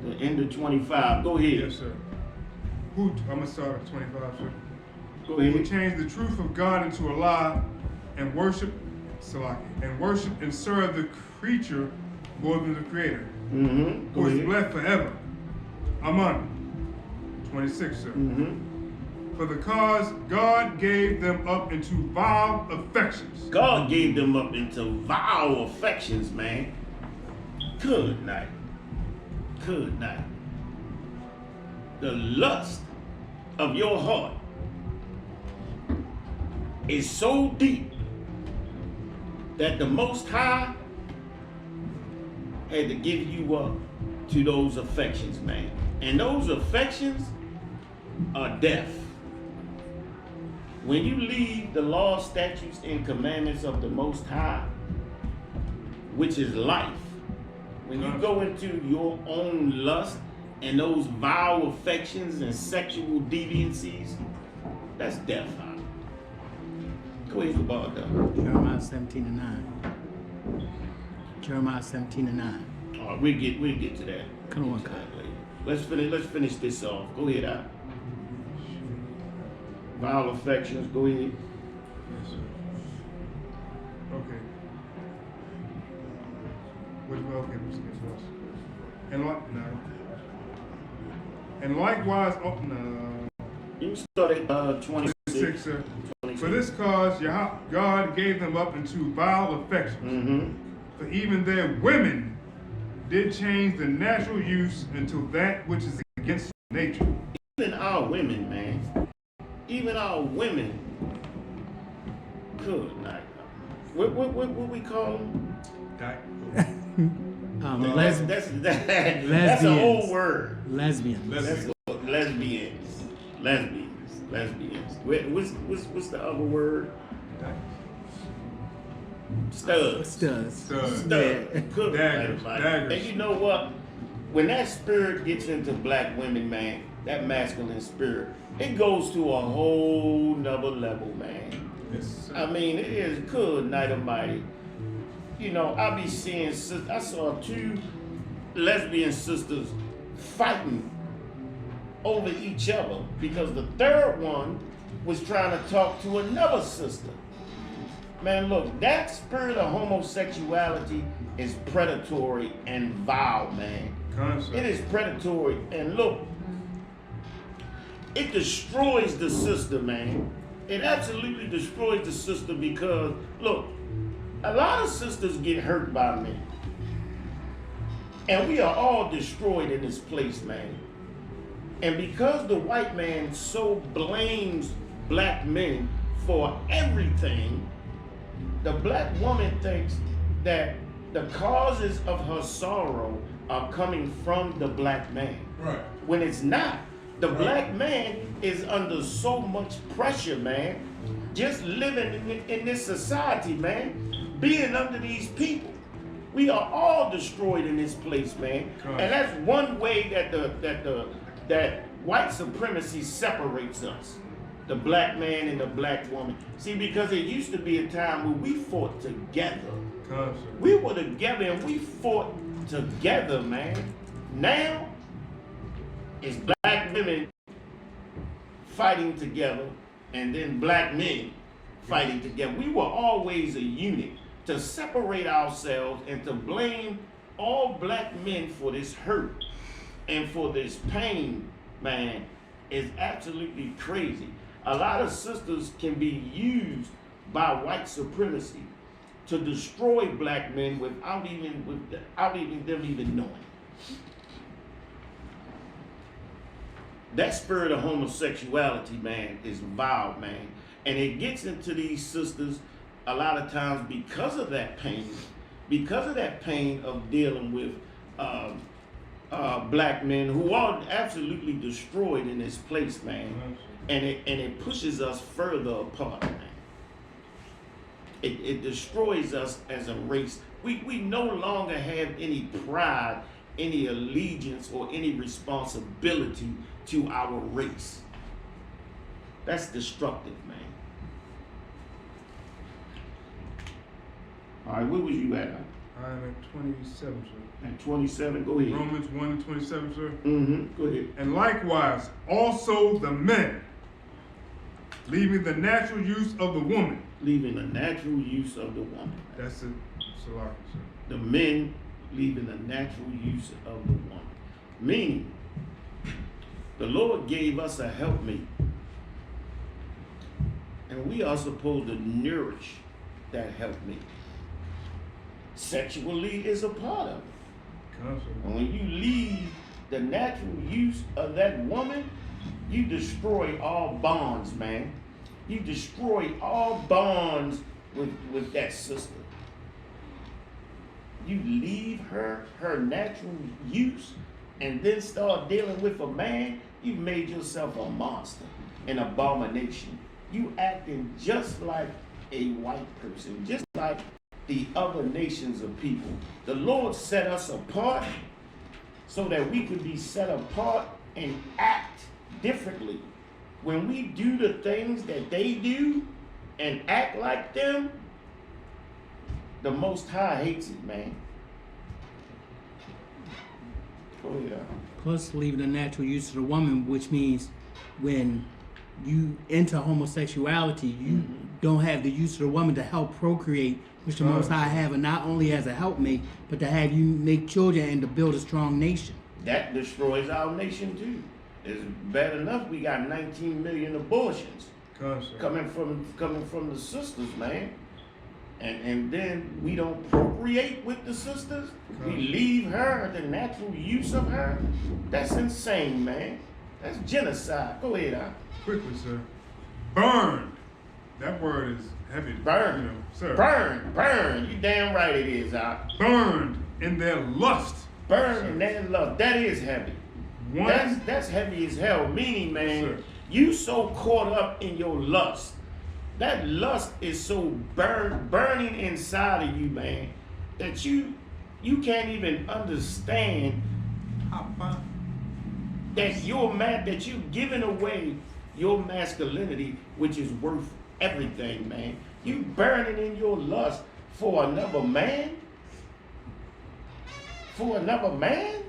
The end of 25. Go ahead. Yes, sir. I'm gonna start at 25, sir. Go Who ahead. change the truth of God into a lie and worship and serve the creature more than the creator, Mm-hmm. Go who is ahead. blessed forever. Amen. 26, sir. Mm-hmm. For the cause God gave them up into vile affections. God gave them up into vile affections, man. Good night. Good night. The lust of your heart is so deep that the Most High had to give you up to those affections, man. And those affections are death. When you leave the laws, statutes, and commandments of the Most High, which is life, when you go into your own lust and those vile affections and sexual deviancies, that's death. Huh? Go ahead, Gabardo. Jeremiah 17 and 9. Jeremiah 17 and 9. All right, we'll get to that. Come on, Get to Kyle. that later. Let's finish this off. Go ahead, out. Vile affections. Go ahead. Yes, sir. Okay. Okay, and likewise, You can start at 26. 6, sir. 26. For this cause, God gave them up into vile affections. Mm-hmm. For even their women did change the natural use into that which is against nature. Even our women, man. Even our women. Good night. What we call them? Lesbians. That's an old word. Lesbians. That's lesbians. What's the other word? Studs. Yeah. Cook, Daggers. And you know what? When that spirit gets into black women, man, that masculine spirit, it goes to a whole nother level, man. Yes, sir. I mean, it is good night almighty. You know, I be seeing, I saw 2 lesbian sisters fighting over each other because the third one was trying to talk to another sister. Man, look, that spirit of homosexuality is predatory and vile, man. Concept. It is predatory, and look, it destroys the sister, man. It absolutely destroys the sister because, look, a lot of sisters get hurt by men. And we are all destroyed in this place, man. And because the white man so blames black men for everything, the black woman thinks that the causes of her sorrow are coming from the black man. Right. When it's not. The black man is under so much pressure, man. Just living in this society, man. Being under these people. We are all destroyed in this place, man. And that's one way that white supremacy separates us. The black man and the black woman. See, because it used to be a time when we fought together. We were together and we fought together, man. Now, it's black women fighting together and then black men fighting together. We were always a unit. To separate ourselves and to blame all black men for this hurt and for this pain, man, is absolutely crazy. A lot of sisters can be used by white supremacy to destroy black men without even them even knowing. That spirit of homosexuality, man, is vile, man. And it gets into these sisters a lot of times because of that pain of dealing with black men who are absolutely destroyed in this place, man. And it pushes us further apart, man. It destroys us as a race. We no longer have any pride, any allegiance, or any responsibility to our race. That's destructive, man. All right, where was you at? I'm at 27, sir. At 27, go ahead. Romans 1:27, sir. Go ahead. And likewise, also the men, leaving the natural use of the woman. Leaving the natural use of the woman. That's it. Salaki, sir. The men leaving the natural use of the woman. Meaning, the Lord gave us a helpmate. And we are supposed to nourish that helpmate. Sexually is a part of it. And when you leave the natural use of that woman, you destroy all bonds, man. You destroy all bonds with that sister. You leave her natural use and then start dealing with a man, you've made yourself a monster, an abomination. You acting just like a white person, just like the other nations of people. The Lord set us apart so that we could be set apart and act differently. When we do the things that they do and act like them, the Most High hates it, man. Oh yeah. Plus, leaving the natural use of the woman, which means when you enter homosexuality, you don't have the use of the woman to help procreate, which the Most High have, and not only as a helpmate, but to have you make children and to build a strong nation. That destroys our nation too. It's bad enough we got 19 million abortions coming from the sisters, man. And then we don't procreate with the sisters. We leave her, the natural use of her. That's insane, man. That's genocide. Go ahead, Quickly, sir. Burned. That word heavy. Burn. You know, sir. Burn. You damn right it is, Burned in their lust. Burn in their love. That is heavy. One. That's heavy as hell. Meaning, man, Yes, sir. you so caught up in your lust. That lust is so burning inside of you, man, that you can't even understand How fine. that you've given away your masculinity, which is worth everything, man. You burning in your lust for another man? For another man?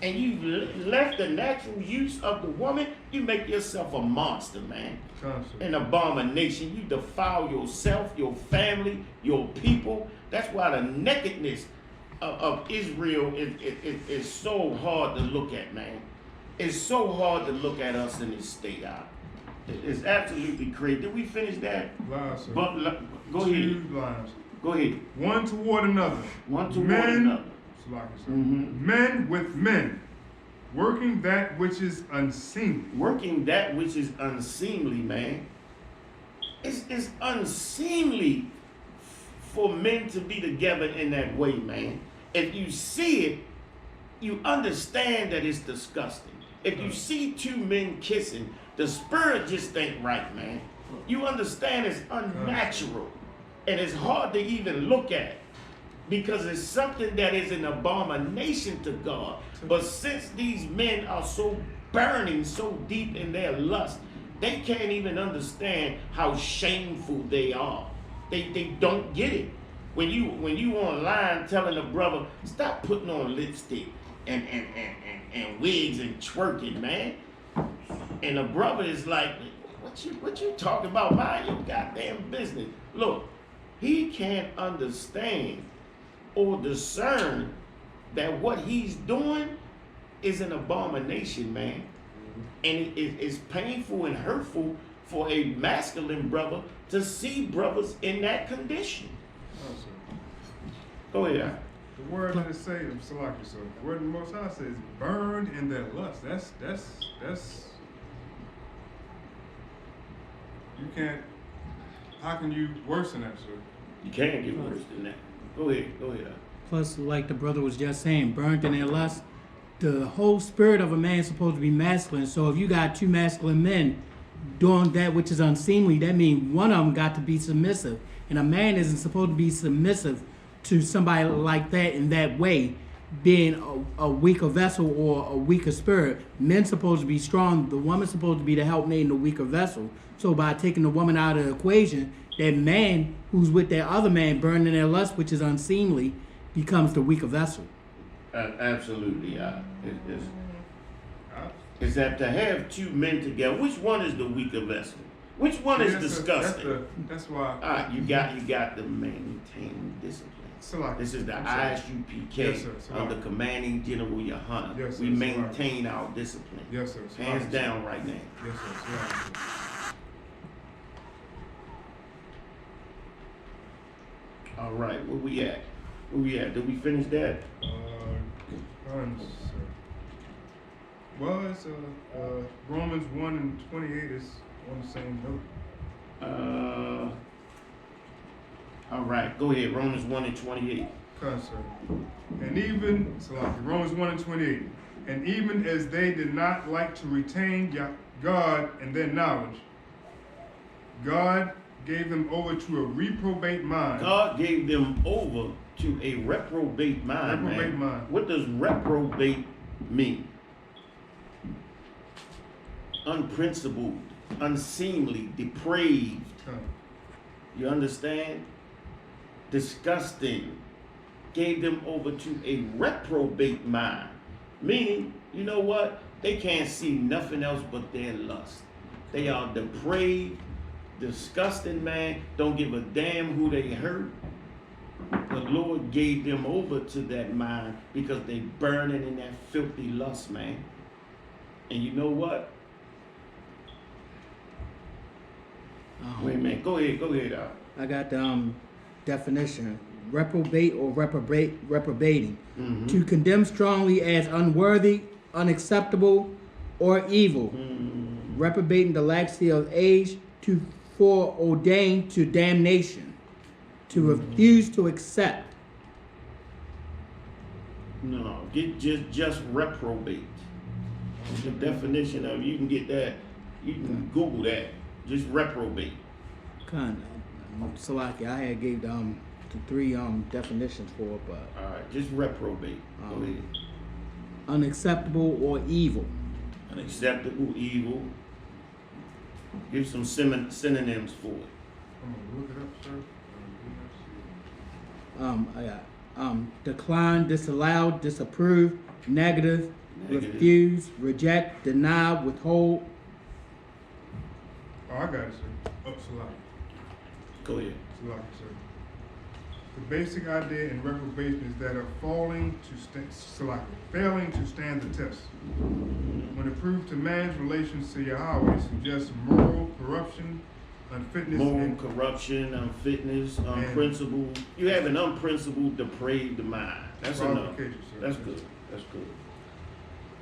And you left the natural use of the woman, you make yourself a monster, man. Concept. An abomination. You defile yourself, your family, your people. That's why the nakedness of Israel is so hard to look at, man. It's so hard to look at us in this state out. It's absolutely crazy. Did we finish that? Lies, sir. But go ahead. 2 lies. Go ahead. One toward another. One toward Men, another. Salaki, sir. Mhm. Men with men, working that which is unseemly. Working that which is unseemly, man. It's unseemly for men to be together in that way, man. If you see it, you understand that it's disgusting. If you see 2 men kissing, the spirit just ain't right, man. You understand it's unnatural. And it's hard to even look at because it's something that is an abomination to God. But since these men are so burning so deep in their lust, they can't even understand how shameful they are. They don't get it. When you online telling a brother, stop putting on lipstick and wigs and twerking, man. And the brother is like, what you talking about? Mind your goddamn business. Look, he can't understand or discern that what he's doing is an abomination, man. And it's painful and hurtful for a masculine brother to see brothers in that condition. Oh, sir. Go ahead. The word that it say, Salaki, sir. The word the Most High says, burned in their lust. That's. You can't. How can you worsen that, sir? You can't get worse than that. Go ahead. Plus, like the brother was just saying, burnt in their lust. The whole spirit of a man is supposed to be masculine. So if you got 2 masculine men doing that which is unseemly, that means one of them got to be submissive. And a man isn't supposed to be submissive to somebody like that in that way, being a weaker vessel or a weaker spirit. Men's supposed to be strong. The woman's supposed to be the helpmate in the weaker vessel. So by taking the woman out of the equation, that man who's with that other man burning their lust, which is unseemly, becomes the weaker vessel. Absolutely. It's that to have 2 men together, which one is the weaker vessel? Which one is disgusting? That's why. All right, you got to maintain discipline. Salaki. This is the I'm sorry. ISUPK Yes, sir. Salaki. under commanding General Yohana. Yes, sir. We maintain our discipline. Yes, sir. Salaki. Hands down right now. Yes, sir. Salaki, sir. All right, where we at? Did we finish that? Sir. Well, it's Romans 1 and 28 is on the same note. All right, go ahead. Romans 1 and 28. Sir. And even, Romans 1 and 28. And even as they did not like to retain God and their knowledge, God gave them over to a reprobate mind. God gave them over to a reprobate mind. Reprobate man. mind. What does reprobate mean? Unprincipled, unseemly, depraved. You understand? Disgusting. Gave them over to a reprobate mind. Meaning, you know what? They can't see nothing else but their lust. They are depraved, disgusting, man. Don't give a damn who they hurt. The Lord gave them over to that mind because they burning in that filthy lust, man. And you know what? Wait a minute. Go ahead, Al. I got the definition. Reprobate or reprobating. Mm-hmm. To condemn strongly as unworthy, unacceptable, or evil. Mm-hmm. Reprobating the laxity of age. To foreordained to damnation, to refuse to accept. No, get just reprobate. The definition of, you can get that, you can Google that. Just reprobate. Kind of. Salaki, I had gave the 3 definitions for it, but All right, just reprobate. Go ahead. unacceptable or evil. Unacceptable, evil. Give some synonyms for it. I'm gonna look it up, sir. I got decline, disallow, disapprove, negative, Negative. refuse, reject, deny, withhold. Oh, I got it, sir. Oh, Salaki. Go ahead. Salaki, sir. The basic idea in reprobation is that of failing to stand the test. When approved to man's relations to Yahweh, suggests moral corruption, unfitness, Moral and corruption, unfitness, unprincipled. You have an unprincipled, depraved mind. That's enough. Qualification, sir. That's good. That's good.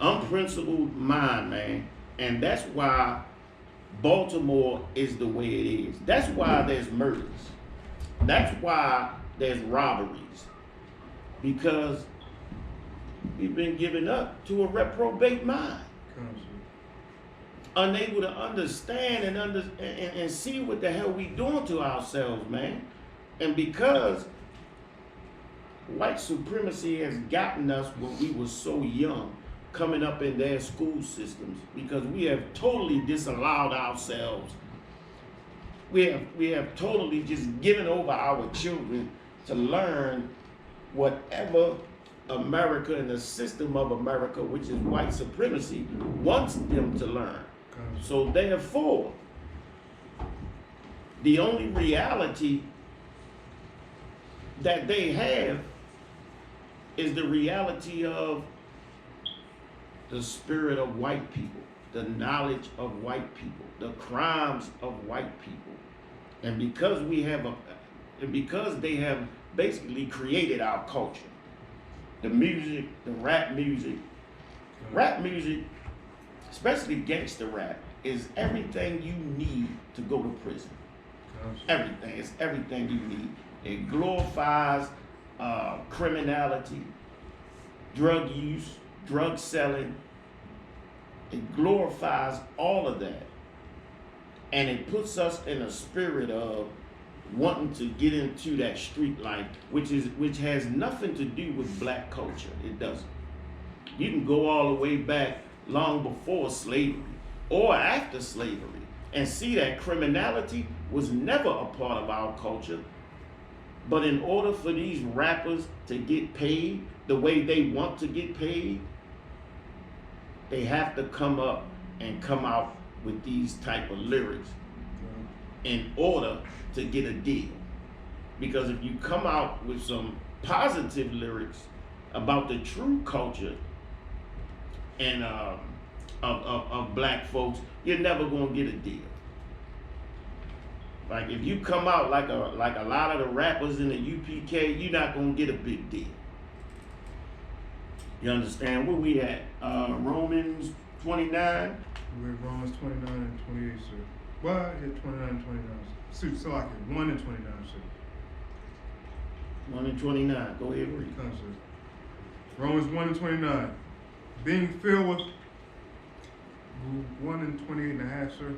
Unprincipled mind, man. And that's why Baltimore is the way it is. That's why there's murders. That's why there's robberies. Because we've been given up to a reprobate mind. Come, sir. Unable to understand and see what the hell we doing to ourselves, man. And because white supremacy has gotten us when we were so young, coming up in their school systems, because we have totally disallowed ourselves. We have totally just given over our children to learn whatever America and the system of America, which is white supremacy, wants them to learn. So therefore, the only reality that they have is the reality of the spirit of white people, the knowledge of white people, the crimes of white people. And because because they have basically created our culture, the music, the rap music, especially gangster rap, is everything you need to go to prison. Everything. It's everything you need. It glorifies criminality, drug use, drug selling. It glorifies all of that. And it puts us in a spirit of wanting to get into that street life, which has nothing to do with black culture. It doesn't. You can go all the way back long before slavery or after slavery and see that criminality was never a part of our culture. But in order for these rappers to get paid the way they want to get paid, they have to come up and come out with these type of lyrics in order to get a deal. Because if you come out with some positive lyrics about the true culture and of black folks, you're never gonna get a deal. Like if you come out like a lot of the rappers in the UPK, you're not gonna get a big deal. You understand? Where we at? Romans 29. We're at Romans 29 and 28, sir. Well, I hit 29 and 29. So like 1 and 29, sir. 1 and 29. Go ahead, read. Come, sir. Romans 1 and 29. Being filled with 1 and 28 and a half, sir.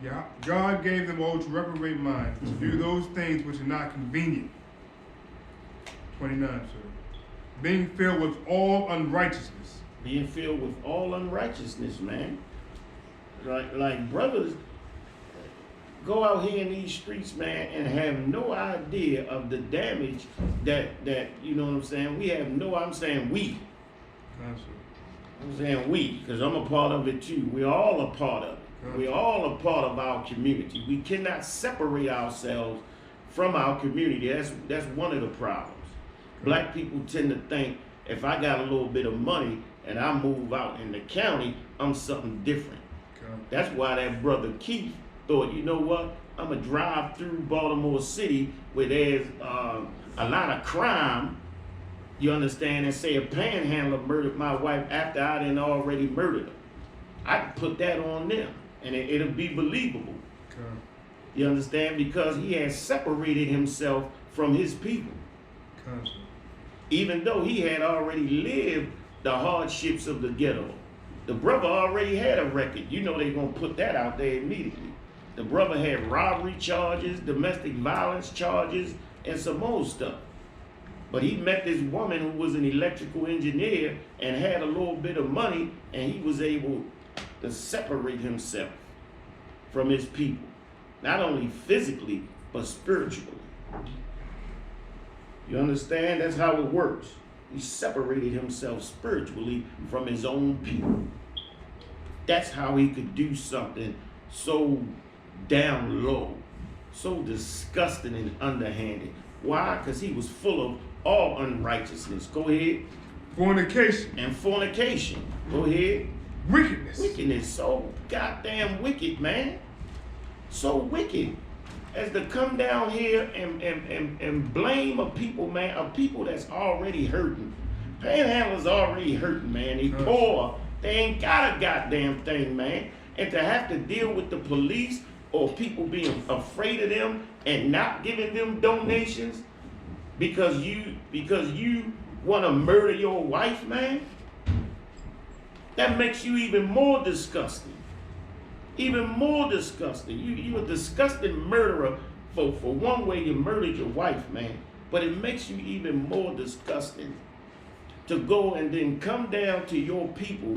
Yeah, God gave them over to reprobate mind to do those things which are not convenient. 29, sir. Being filled with all unrighteousness. Being filled with all unrighteousness, man. Like brothers go out here in these streets, man, and have no idea of the damage that you know what I'm saying. I'm saying we. Come, sir. I'm saying we, because I'm a part of it too. We're all a part of it. We're all a part of our community. We cannot separate ourselves from our community. That's one of the problems. Black people tend to think if I got a little bit of money and I move out in the county, I'm something different. Come. That's why that brother Keith thought, you know what? I'm going to drive through Baltimore City where there's a lot of crime, you understand, and say a panhandler murdered my wife after I didn't already murdered her. I can put that on them, and it'll be believable. Okay. You understand? Because he has separated himself from his people. Constantly. Even though he had already lived the hardships of the ghetto. The brother already had a record. You know they're going to put that out there immediately. The brother had robbery charges, domestic violence charges, and some more stuff. But he met this woman who was an electrical engineer and had a little bit of money, and he was able to separate himself from his people. Not only physically, but spiritually. You understand? That's how it works. He separated himself spiritually from his own people. That's how he could do something so down low, so disgusting and underhanded. Why? Because he was full of all unrighteousness. Go ahead. Fornication. And fornication. Go ahead. Wickedness. Wickedness. So goddamn wicked, man. So wicked. As to come down here and blame a people, man, a people that's already hurting. Panhandlers already hurting, man. They poor. They ain't got a goddamn thing, man. And to have to deal with the police or people being afraid of them and not giving them donations because you want to murder your wife, man, that makes you even more disgusting. Even more disgusting. You a disgusting murderer. For one way, you murdered your wife, man. But it makes you even more disgusting to go and then come down to your people